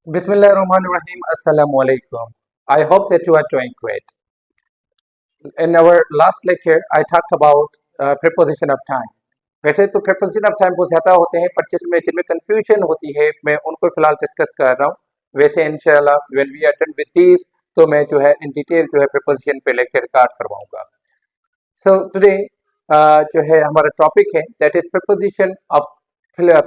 Bismillahirrahmanirrahim. Assalamu alaikum. I hope that you are doing great. In our last lecture, I talked about preposition of time. वैसे तो preposition of time बहुत ज़्यादा होते हैं, पर जिनमें confusion होती है, मैं उनको फिलहाल डिस्कस कर रहा हूँ. वैसे इंशाल्लाह when we are done with these, तो मैं जो है in detail जो है preposition पे lecture start करवाऊँगा. So today जो है हमारा टॉपिक है that is preposition of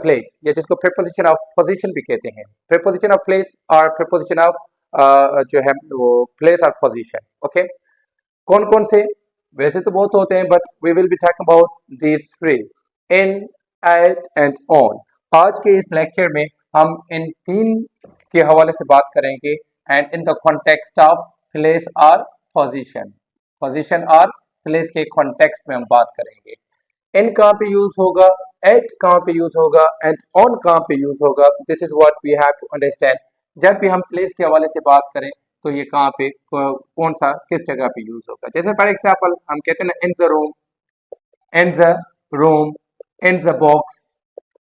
place या जिसको preposition of position भी कहते हैं. Preposition of place और preposition of जो है वो place और position. Okay. कौन कौन से? वैसे तो बहुत होते हैं, but we will be talking about these three: in, at and on. आज के इस लेक्चर में हम इन तीन के हवाले से बात करेंगे and in the context of place और position. Position और place के context में हम बात करेंगे. in कहाँ पे यूज होगा, at कहाँ पे यूज होगा and on कहाँ पे यूज होगा. This is what we have to understand. जब भी हम place के हवाले से बात करें तो ये कहाँ पे कौन सा किस जगह पे यूज होगा. जैसे फॉर एग्जाम्पल हम कहते हैं ना in the room, in the room, in the box,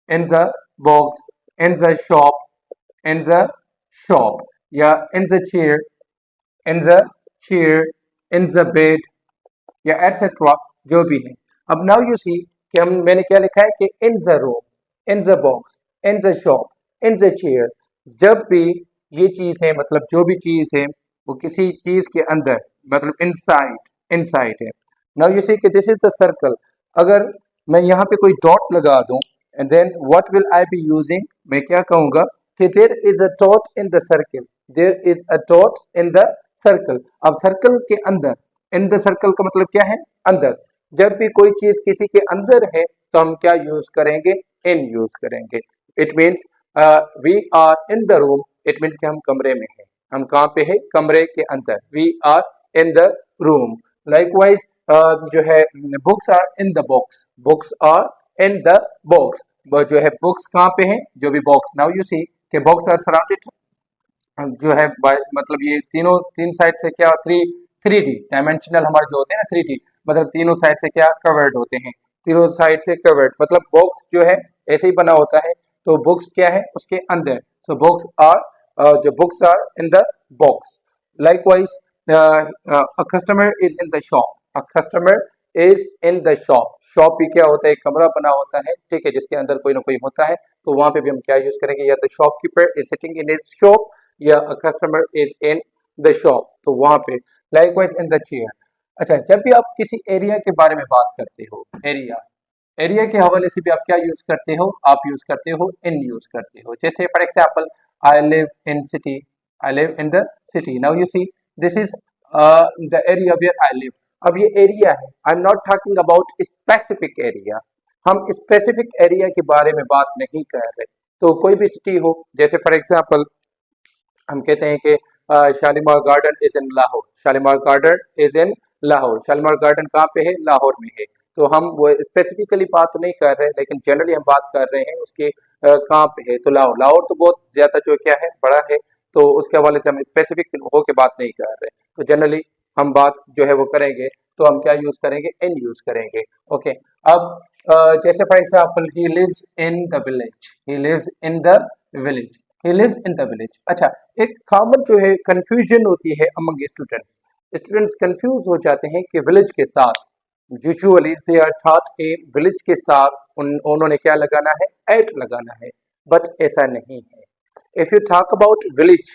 in the box, in the shop, in the shop, या in the chair, in the chair, in the bed, या एटसेट्रा जो भी है. अब नाउ यू सी कि मैंने क्या लिखा है कि इन the room, in the box, in the shop, in the chair. जब भी ये चीज़ है, मतलब जो भी चीज़ है वो किसी चीज़ के अंदर, मतलब इनसाइड, इनसाइड है. नाउ यू सी कि दिस इज द सर्कल. अगर मैं यहाँ पे कोई डॉट लगा दूँ and then what will I be using, मैं क्या कहूँगा कि there is a dot in the circle, there is a dot in the circle. अब सर्कल के अंदर, इन द सर्कल का मतलब क्या है, अंदर. जब भी कोई चीज किसी के अंदर है तो हम क्या यूज करेंगे, इन यूज करेंगे. It means we are in the room, it means कि हम कमरे में हैं. हम कहाँ पे है, कमरे के अंदर. We are in the room. Likewise जो है books are in the box, books are in the box. जो है बुक्स कहाँ पे है, जो भी बॉक्स. नाउ यू सी कि बॉक्स आर सराउंडेड जो है मतलब ये तीनों, तीन साइड से क्या, थ्री डी डायमेंशनल हमारे जो होते हैं ना, 3D, मतलब तीनों साइड से क्या कवर्ड होते हैं, तीनों साइड से कवर्ड. मतलब बॉक्स जो है ऐसे ही बना होता है, तो बुक्स क्या है उसके अंदर. सो बुक्स आर जो books are in the box. Likewise a customer is in the shop, a customer is in the shop. Shop भी क्या होता है, एक कमरा बना होता है, ठीक है, जिसके अंदर कोई ना कोई होता है. तो वहां पे भी हम क्या यूज करेंगे, या the shopkeeper is sitting in his shop, या a customer is in the shop, तो वहां पे. Likewise in the chair. अच्छा, जब भी आप किसी एरिया के बारे में बात करते हो, एरिया, एरिया के हवाले से भी आप क्या यूज करते हो, आप यूज करते हो इन यूज करते हो. जैसे for example I live in city, I live in the city. Now you see this is the area where I live. अब ये एरिया है, I am not talking about specific area. हम specific area के बारे में बात नहीं कर रहे. तो कोई भी सिटी हो, जैसे फॉर एग्जाम्पल हम कहते हैं कि Shalimar garden is in Lahore, Shalimar garden is in Lahore. Shalimar garden कहाँ पे है, लाहौर में है. तो हम वो स्पेसिफिकली बात नहीं कर रहे, लेकिन जनरली हम बात कर रहे हैं उसके कहाँ पे है. तो लाहौर, लाहौर तो बहुत ज्यादा जो क्या है, बड़ा है, तो उसके हवाले से हम स्पेसिफिक होके बात नहीं कर रहे. तो जनरली हम बात जो है वो करेंगे तो हम क्या यूज करेंगे, इन यूज करेंगे. ओके. अब जैसे for example he lives in the village, he lives in the village, he lives in the village. अच्छा, एक कॉमन जो है कंफ्यूजन होती है अमंग स्टूडेंट्स. स्टूडेंट्स कंफ्यूज हो जाते हैं कि विलेज के साथ, यूजुअली दे आर थॉट के विलेज के साथ उन्होंने क्या लगाना है, एट लगाना है, बट ऐसा नहीं है. If you talk about village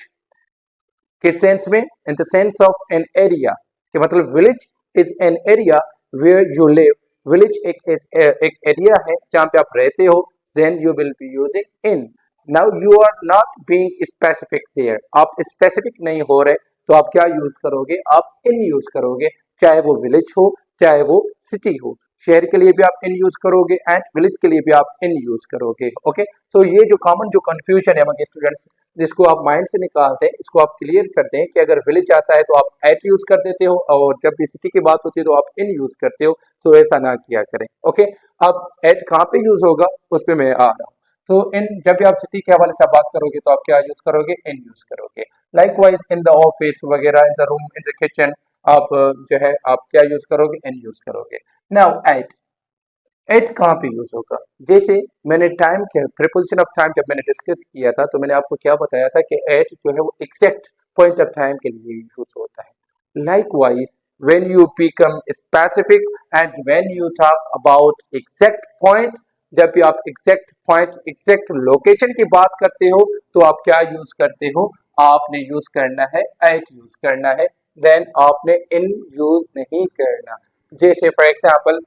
किस सेंस में, in the sense of an area, कि मतलब village is an area where you live. Village एक एरिया है जहाँ पे आप रहते हो. Then you will be using in. Now you are not being specific there, आप स्पेसिफिक नहीं हो रहे, तो आप क्या यूज करोगे, आप इन यूज करोगे. चाहे वो विलेज हो, चाहे वो सिटी हो. शहर के लिए भी आप इन यूज करोगे एंड विलेज के लिए भी आप इन यूज करोगे. ओके. सो ये जो कॉमन जो कंफ्यूजन है अमंग स्टूडेंट्स, जिसको आप माइंड से निकालते हैं, इसको आप क्लियर करते हैं कि अगर विलेज आता है तो आप एट यूज कर देते हो, और जब भी सिटी की बात होती है तो आप इन यूज करते हो. तो ऐसा ना किया करें. ओके. अब एट कहाँ पे यूज होगा उस पर मैं आ रहा हूँ. तो इन जब भी आप सिटी के हवाले से बात करोगे तो आप क्या यूज करोगे, इन यूज करोगे. लाइकवाइज इन द ऑफिस वगैरह, इन the room, in the kitchen, आप जो है आप क्या यूज करोगे, इन यूज करोगे. नाउ एट, एट कहाँ पे यूज होगा? जैसे मैंने टाइम के प्रीपोजिशन ऑफ टाइम जब मैंने डिस्कस किया था तो मैंने आपको क्या बताया था कि एट जो है वो एग्जैक्ट पॉइंट ऑफ टाइम के लिए यूज होता है। Likewise when you become specific and when you talk about exact point, जब भी आप एग्जैक्ट पॉइंट एग्जैक्ट लोकेशन की बात करते हो तो आप क्या यूज करते हो? आपने यूज करना है एट यूज करना है, देन आपने इन यूज नहीं करना। जैसे फॉर एग्जाम्पल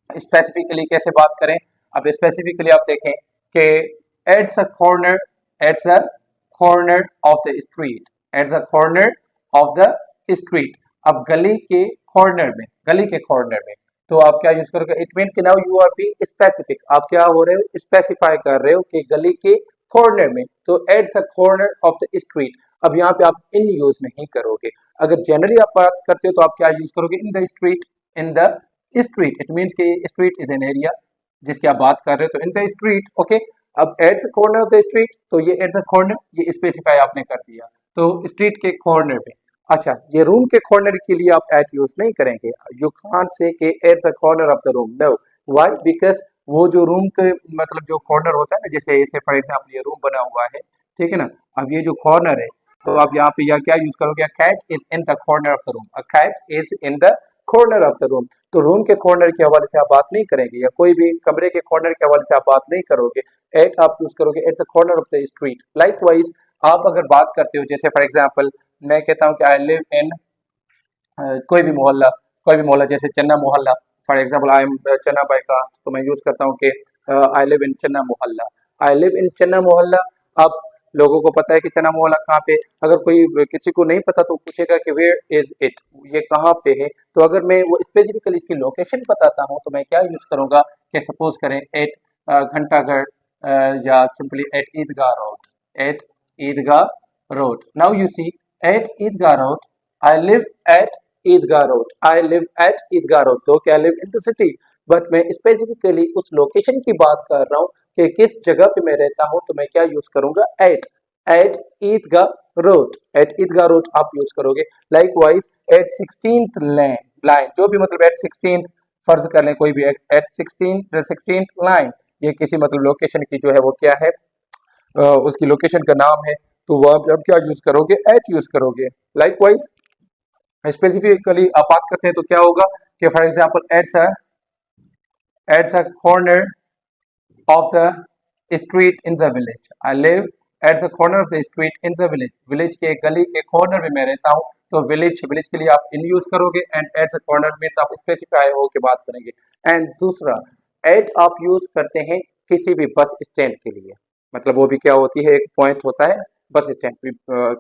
स्पेसिफिकली कैसे बात करें? अब स्पेसिफिकली आप देखें कि it's a corner, it's a corner of the street, it's a corner of the street. अब गली के कॉर्नर में, गली के कॉर्नर में, तो आप क्या यूज करोगे? इट मीन्स कि now you R be specific, आप क्या हो रहे हो? स्पेसिफाई कर रहे हो कि गली के कॉर्नर में, तो it's a corner of the street. अब यहाँ पे आप इन यूज नहीं करोगे। अगर जनरली आप बात करते हो तो आप क्या यूज करोगे? In the street, in the street. It means कि स्ट्रीट इज एन एरिया जिसकी आप बात कर रहे हो, तो इन द स्ट्रीट। ओके, अब एट्स कॉर्नर ऑफ द स्ट्रीट, तो ये एट द कॉर्नर, ये स्पेसिफाई आपने कर दिया, तो स्ट्रीट के कॉर्नर पे। अच्छा, ये रूम के कॉर्नर के लिए आप एट यूज नहीं करेंगे। यू कांट से कि at the corner of the room, no. Why? Because वो जो रूम के मतलब जो कॉर्नर होता है ना, जैसे फॉर एग्जाम्पल ये रूम बना हुआ है, ठीक है ना, अब ये जो कॉर्नर है, तो आप यहाँ पे या क्या यूज करोगे? Cat is in the corner of the room, a cat is in the corner of the room. तो रूम के कॉर्नर के हवाले से आप बात नहीं करेंगे, या कोई भी कमरे के कॉर्नर के हवाले से आप बात नहीं करोगे। एट आप यूज करोगे, it's a corner of the street. Likewise आप अगर बात करते हो, जैसे फॉर एग्जाम्पल मैं कहता हूँ कि आई लिव इन कोई भी मोहल्ला, कोई भी मोहल्ला, जैसे चन्ना मोहल्ला, फॉर एग्जाम्पल आई एम चन्ना बाई कास्ट, तो मैं यूज करता हूँ कि आई लिव इन चन्ना मोहल्ला, आई लिव इन चन्ना मोहल्ला। अब लोगों को पता है कि चन्ना मोहल्ला कहाँ पे, अगर कोई किसी को नहीं पता तो पूछेगा कि वेयर इज इट, ये कहाँ पे है। तो अगर मैं वो स्पेसिफिकली इसकी लोकेशन बताता हूँ तो मैं क्या यूज करूंगा कि सपोज करें एट घंटाघर या simply at Eidgah road, at Eidgah road. Now you see at Eidgah road, I live at Eidgah road, I live at Eidgah road, तो क्या live in the city, but मैं स्पेसिफिकली उस लोकेशन की बात कर रहा हूँ कि किस जगह पे मैं रहता हूँ, तो मैं क्या यूज करूंगा? At, at Eidgah road, at Eidgah road आप यूज करोगे। Likewise at 16th line, जो भी मतलब एट 16th, फर्ज कर लें कोई भी एट 16th लाइन, ये किसी मतलब लोकेशन की जो है वो क्या है, उसकी लोकेशन का नाम है, तो वह आप क्या यूज करोगे? एट यूज करोगे। लाइक वाइज स्पेसिफिकली आप बात करते हैं तो क्या होगा कि for example it's a corner of the street in the village. I live at the corner of the street in the village. Village के गली के corner में मैं रहता हूँ, तो village के लिए आप in use करोगे, and at the corner means आप specify हो के बात करेंगे। and दूसरा at आप use करते हैं किसी भी बस स्टैंड के लिए, मतलब वो भी क्या होती है, एक पॉइंट होता है बस स्टैंड।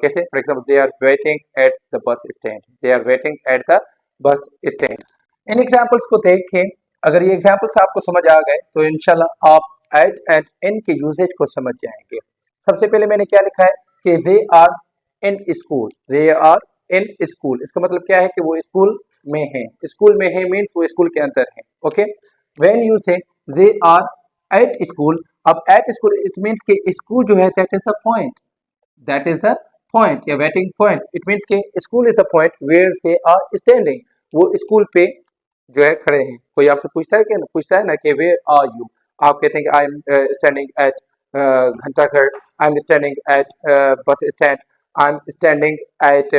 कैसे? For example they are waiting at the bus stand, they are waiting at the bus stand. इन एग्जाम्पल्स को देखें, अगर ये एग्जाम्पल्स आपको समझ आ गए तो इंशाल्लाह आप एट एंड इन के यूजेज को समझ जाएंगे। सबसे पहले मैंने क्या लिखा है कि they are in school, they are in school, इसका मतलब क्या है कि वो स्कूल में है, स्कूल में है मीन्स वो स्कूल के अंदर है। Okay, when you say they are at school, अब एट स्कूल इट मीन्स कि स्कूल जो है that is the point, that is the point या वेटिंग पॉइंट। इट मीन्स के school is the point where they are standing, वो school पे जो है खड़े हैं। कोई आपसे पूछता है ना कि वेयर आर यू, आप कहते हैं कि I am standing at Ghantaghar, I am standing at bus stand, I am standing at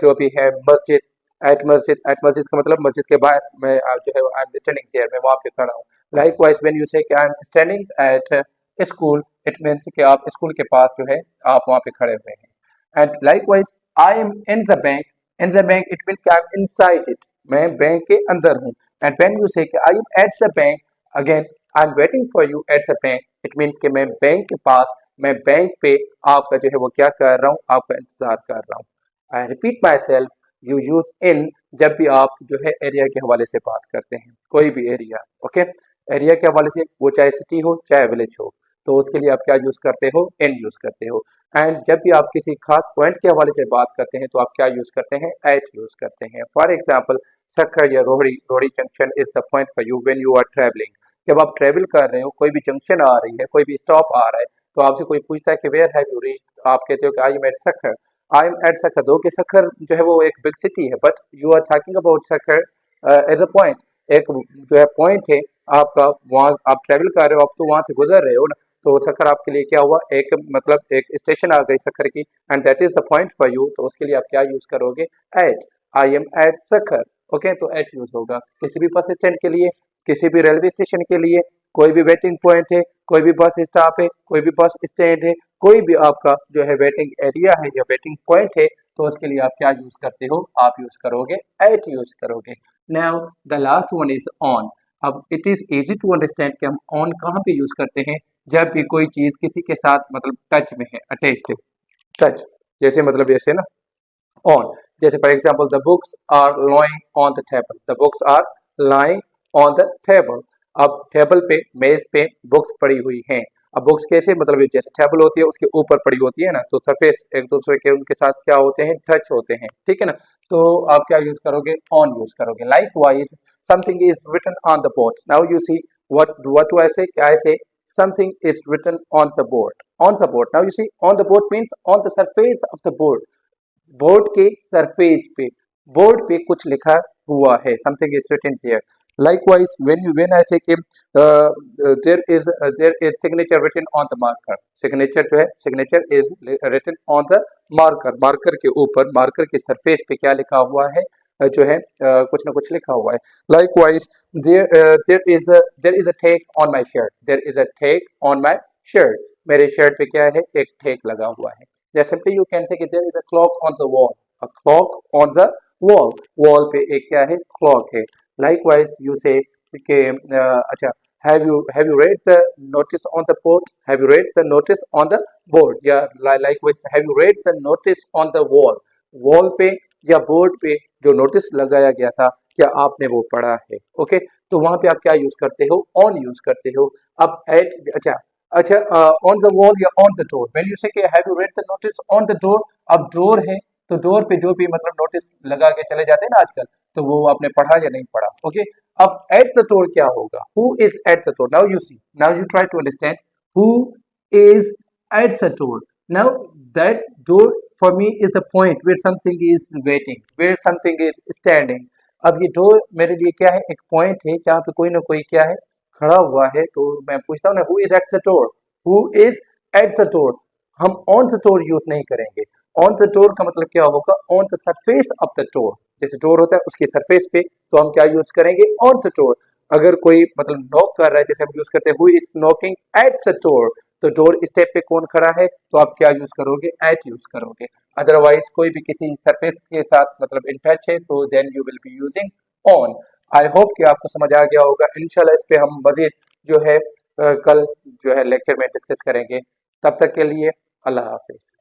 जो भी है मस्जिद, एट मस्जिद, एट मस्जिद का मतलब मस्जिद के बाहर मैं जो है आई एम स्टैंडिंग देयर, मैं वहाँ पे खड़ा हूँ। लाइक वाइज व्हेन यू से I am standing at school, it means कि आप स्कूल के पास जो है आप वहाँ पे खड़े हुए हैं। And like wise I am in the bank, in the bank it means कि आई एम इनसाइड इट, मैं बैंक के अंदर हूँ। एंड व्हेन यू से आई am at the bank, again I am waiting for you at the bank, it means कि मैं bank के पास, मैं बैंक पे आपका जो है वो क्या कर रहा हूँ, आपका इंतजार कर रहा हूँ। I repeat my self, you use in जब भी आप जो है एरिया के हवाले से बात करते हैं, कोई भी एरिया। ओके, एरिया के हवाले से, वो चाहे सिटी हो चाहे विलेज हो, तो उसके लिए आप क्या यूज करते हो? इन यूज करते हो। एंड जब भी आप किसी खास पॉइंट के हवाले से बात करते हैं तो आप क्या यूज करते हैं? एट यूज करते हैं। फॉर एग्जाम्पल सक्खर या Rohri, Rohri junction is the point for you when you are travelling. जब आप ट्रैवल कर रहे हो, कोई भी जंक्शन आ रही है, कोई भी स्टॉप आ रहा है, तो आपसे कोई पूछता है कि वेयर हैव यू रीच, आप कहते हो कि I am at Sukkur, I am at Sukkur. Though कि सक्खर जो है वो एक बिग सिटी है, but you are talking about Sukkur as a point, एक जो है पॉइंट है, आपका वहाँ आप ट्रेवल कर रहे हो, आप तो वहाँ से गुजर रहे हो ना, तो सखर आपके लिए क्या हुआ, एक मतलब एक स्टेशन आ गई सखर की, and that is the point for you. तो उसके लिए आप क्या यूज करोगे, at, I am at Sukkur. Okay, तो एट यूज होगा किसी भी बस स्टैंड के लिए, किसी भी रेलवे स्टेशन के लिए, कोई भी वेटिंग पॉइंट है, कोई भी बस स्टॉप है, कोई भी बस स्टैंड है, कोई भी आपका जो है वेटिंग एरिया है या वेटिंग पॉइंट है, तो उसके लिए आप क्या यूज करते हो, आप यूज करोगे एट यूज करोगे। Now the last one is on. अब it is easy to understand कि हम ऑन कहाँ पे यूज करते हैं, जब भी कोई चीज किसी के साथ मतलब टच में है, अटैच्ड है, टच, जैसे मतलब ऐसे ना, ऑन, जैसे for example the books are lying on the table, the books are lying on the table. अब टेबल पे, मेज पे बुक्स पड़ी हुई हैं। अब बुक्स कैसे, मतलब जैसे टेबल होती है उसके ऊपर पड़ी होती है ना, तो सरफेस एक दूसरे के उनके साथ क्या होते हैं, टच होते हैं, ठीक है ना। तो आप क्या यूज करोगे, ऑन यूज करोगे। Likewise something is written on the board. Now you see what do I say, क्या I say, something is written on the board, on the board। Now you see on the board means on the surface of the board, बोर्ड के surface पे, board पे कुछ लिखा हुआ है, something is written here. Likewise when I say कि there is signature written on the marker, signature जो है, signature is written on the marker, marker के ऊपर, मार्कर के सरफेस पे क्या लिखा हुआ है, जो है कुछ ना कुछ लिखा हुआ है। Likewise there is a tag on my shirt, there is a tag on my shirt, मेरे शर्ट पे क्या है, एक टैग लगा हुआ है। Just simply you can say कि there is a clock on the wall, a clock on the wall, wall पे एक क्या है, clock है। Likewise you say कि अच्छा, have you read the notice on the board, have you read the notice on the board, या likewise have you read the notice on the wall, wall पे या board पे जो notice लगाया गया था, क्या आपने वो पढ़ा है। ओके, तो वहां पे आप क्या यूज करते हो, on यूज करते हो। अब एट, अच्छा, ऑन द वॉल या on the door, when you से कि have you read the notice on the door, अब डोर है तो डोर पे जो भी मतलब नोटिस लगा के चले जाते हैं ना आजकल, तो वो आपने पढ़ा या नहीं पढ़ा। ओके, अब एट द डोर क्या होगा, who is at the door. Now you see, now you try to understand who is at the door. Now that door for me is the point where something is waiting, where something is standing. अब ये door मेरे लिए क्या है, एक point है जहाँ पे कोई ना कोई क्या है, खड़ा हुआ है। तो मैं पूछता हूँ ना, who is at the door, who is at the door. हम ऑन द डोर यूज नहीं करेंगे। ऑन द डोर का मतलब क्या होगा, on the surface of the door, जैसे डोर होता है उसकी सरफेस पे, तो हम क्या यूज करेंगे, ऑन द डोर। अगर कोई मतलब नॉक कर रहा है, जैसे हम यूज करते हैं who is knocking at the door, तो डोर स्टेप पे कौन खड़ा है, तो आप क्या यूज करोगे, एट यूज करोगे। अदरवाइज कोई भी किसी सरफेस के साथ मतलब इन टच है, तो then you will be using on. I hope कि आपको समझ आ गया होगा। इंशाल्लाह इस पे हम मजीद जो है कल जो है लेक्चर में डिस्कस करेंगे। तब तक के लिए अल्लाह हाफिज।